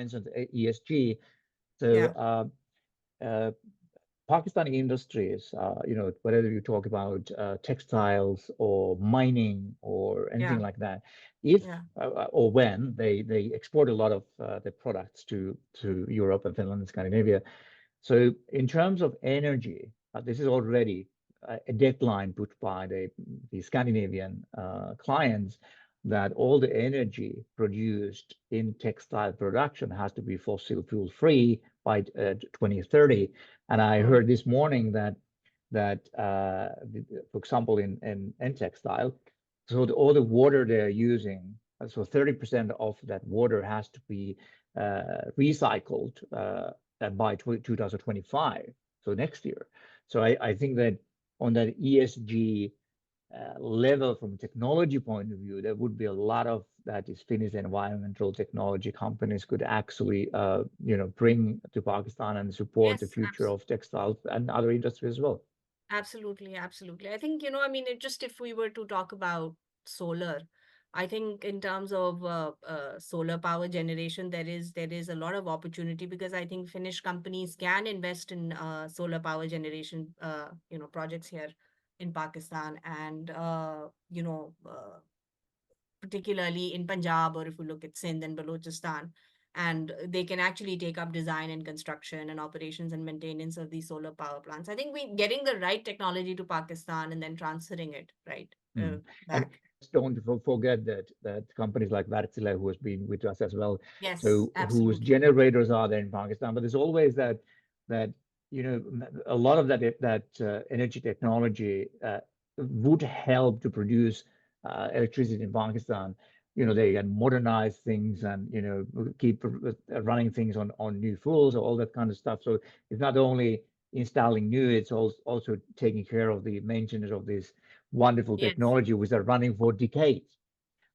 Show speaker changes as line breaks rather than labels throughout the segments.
mentioned ESG. So
Yeah.
uh, Pakistani industries, whether you talk about textiles or mining or anything
Yeah.
like that, if
Yeah.
or when they export a lot of their products to Europe and Finland and Scandinavia. So in terms of energy, this is already a deadline put by the Scandinavian clients that all the energy produced in textile production has to be fossil fuel free by 2030. And I
Mm.
heard this morning that for example, in textile, so all the water they're using, so 30% of that water has to be recycled by 2025, so next year. So I think that on that ESG level from a technology point of view, there would be a lot of that is Finnish environmental technology companies could actually, bring to Pakistan and support the
Yes,
future of textiles and other industries as well.
absolutely, absolutely. I think, I mean, it just if we were to talk about solar, I think in terms of solar power generation, there is a lot of opportunity because I think Finnish companies can invest in solar power generation, projects here in Pakistan, and particularly in Punjab, or if we look at Sindh and Balochistan. And they can actually take up design and construction and operations and maintenance of these solar power plants. I think we getting the right technology to Pakistan and then transferring it right
Mm. And
back.
don't forget that companies like Wärtsilä, who has been with us as well,
Yes,
so whose
absolutely.
generators are there in Pakistan, but there's always that a lot of that energy technology would help to produce electricity in Pakistan. They can modernize things and keep running things on new fuels, all that kind of stuff. So it's not only installing new, it's also taking care of the maintenance of this wonderful
Yes.
technology which are running for decades.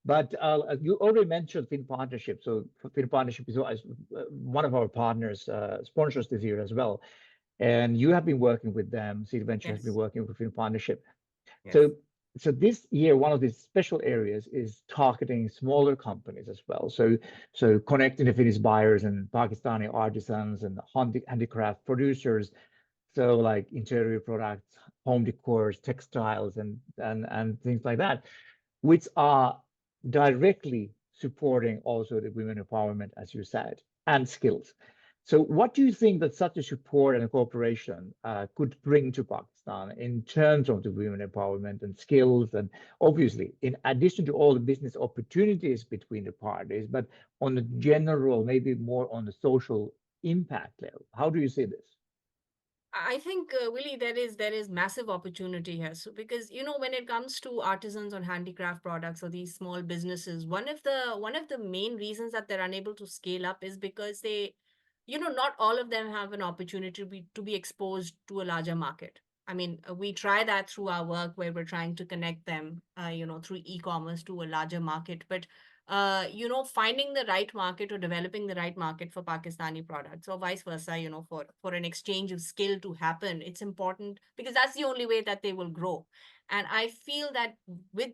But you already mentioned Fin Partnership. So Fin Partnership is one of our partners, sponsors this year as well. And you have been working with them. Seed Venture has been
Yes.
working with Fin Partnership.
Yes.
So, so this year, one of these special areas is targeting smaller companies as well. So connecting the Finnish buyers and Pakistani artisans and handicraft producers, so like interior products, home decors, textiles, and things like that, which are directly supporting also the women empowerment, as you said, and skills. So, what do you think that such a support and a cooperation could bring to Pakistan in terms of the women empowerment and skills? And obviously, in addition to all the business opportunities between the parties, but on the general, maybe more on the social impact level. How do you see this?
I think, Willie, there is massive opportunity here. So because when it comes to artisans or handicraft products or these small businesses, one of the main reasons that they're unable to scale up is because not all of them have an opportunity to be exposed to a larger market. I mean, we try that through our work where we're trying to connect them, through e-commerce to a larger market. But finding the right market or developing the right market for Pakistani products or vice versa, for an exchange of skill to happen, it's important because that's the only way that they will grow. And I feel that with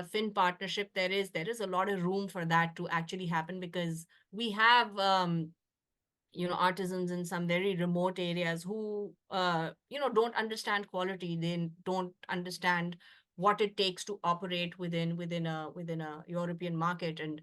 Fin partnership, there is a lot of room for that to actually happen because we have artisans in some very remote areas who don't understand quality. They don't understand what it takes to operate within a European market, and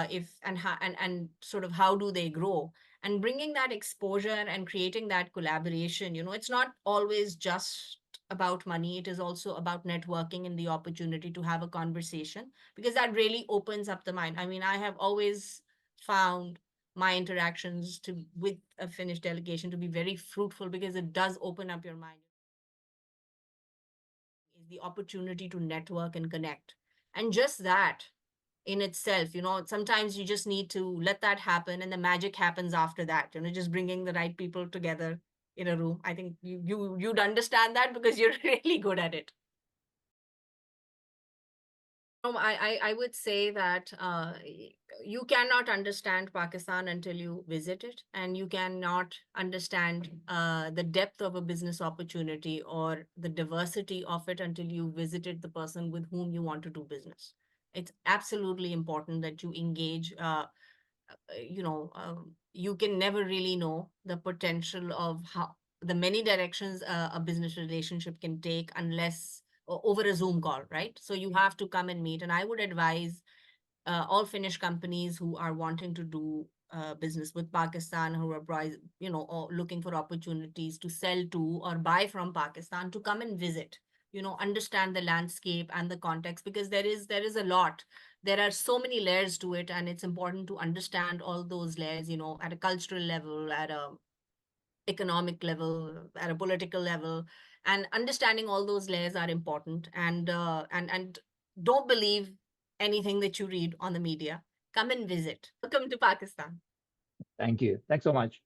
if and how and sort of how do they grow, and bringing that exposure and creating that collaboration. It's not always just about money. It is also about networking and the opportunity to have a conversation, because that really opens up the mind. I mean, I have always found my interactions to with a Finnish delegation to be very fruitful, because it does open up your mind. Is the opportunity to network and connect, and just that in itself, sometimes you just need to let that happen, and the magic happens after that. Just bringing the right people together in a room. I think you'd understand that because you're really good at it. I would say that you cannot understand Pakistan until you visit it, and you cannot understand the depth of a business opportunity or the diversity of it until you visited the person with whom you want to do business. It's absolutely important that you engage. you can never really know the potential of how the many directions a business relationship can take unless over a Zoom call, right? So you have to come and meet. And I would advise all Finnish companies who are wanting to do business with Pakistan, who are or looking for opportunities to sell to or buy from Pakistan, to come and visit. Understand the landscape and the context, because there is a lot. There are so many layers to it, and it's important to understand all those layers. At a cultural level, at a economic level, at a political level, and understanding all those layers are important. And don't believe anything that you read on the media. Come and visit. Welcome to Pakistan.
Thank you. Thanks so much.